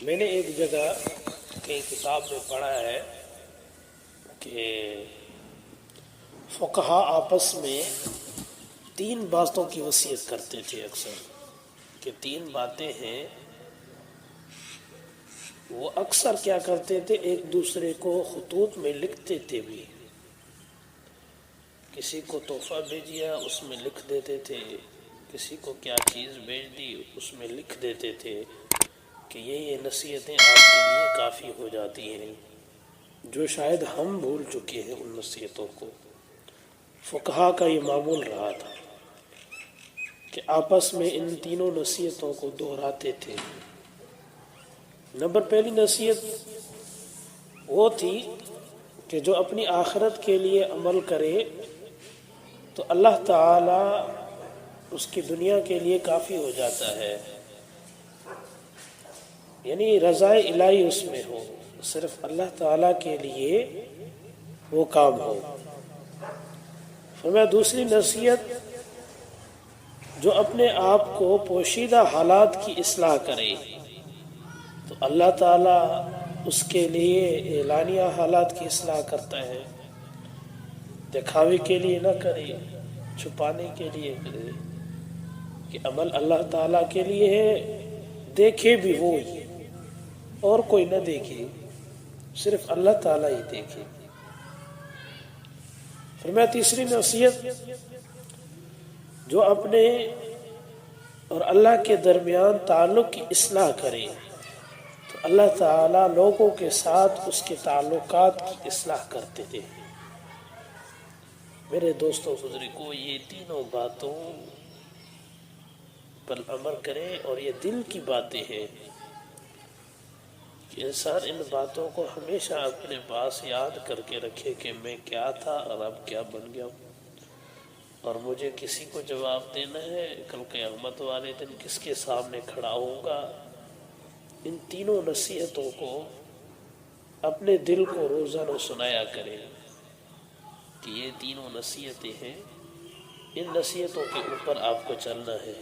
میں نے ایک جگہ کہیں کتاب میں پڑھا ہے کہ فقہا آپس میں 3 باتوں کی وصیت کرتے تھے اکثر، کہ 3 باتیں ہیں وہ اکثر کیا کرتے تھے، ایک دوسرے کو خطوط میں لکھتے تھے بھی، کسی کو تحفہ بھیجیا اس میں لکھ دیتے تھے، کسی کو کیا چیز بھیج دی اس میں لکھ دیتے تھے کہ یہ نصیحتیں آپ کے لیے کافی ہو جاتی ہیں، جو شاید ہم بھول چکے ہیں ان نصیحتوں کو۔ فقہا کا یہ معمول رہا تھا کہ آپس میں ان تینوں نصیحتوں کو دہراتے تھے۔ نمبر پہلی نصیحت وہ تھی کہ جو اپنی آخرت کے لیے عمل کرے تو اللہ تعالی اس کی دنیا کے لیے کافی ہو جاتا ہے، یعنی رضا الہی اس میں ہو، صرف اللہ تعالی کے لیے وہ کام ہو۔ فرمایا دوسری نصیحت، جو اپنے آپ کو پوشیدہ حالات کی اصلاح کرے تو اللہ تعالی اس کے لیے اعلانیہ حالات کی اصلاح کرتا ہے، دکھاوے کے لیے نہ کرے، چھپانے کے لیے کرے، کہ عمل اللہ تعالیٰ کے لیے ہے، دیکھے بھی وہی اور کوئی نہ دیکھے، صرف اللہ تعالیٰ ہی دیکھے۔ فرمایا تیسری نصیحت، جو اپنے اور اللہ کے درمیان تعلق کی اصلاح کرے تو اللہ تعالیٰ لوگوں کے ساتھ اس کے تعلقات کی اصلاح کرتے تھے۔ میرے دوستوں بزرگوں، یہ تینوں باتوں پر عمل کریں، اور یہ دل کی باتیں ہیں کہ انسان ان باتوں کو ہمیشہ اپنے پاس یاد کر کے رکھے کہ میں کیا تھا اور اب کیا بن گیا ہوں، اور مجھے کسی کو جواب دینا ہے، کل قیامت والے دن کس کے سامنے کھڑا ہوں گا۔ ان تینوں نصیحتوں کو اپنے دل کو روزانہ سنایا کریں کہ یہ تینوں نصیحتیں ہیں، ان نصیحتوں کے اوپر آپ کو چلنا ہے۔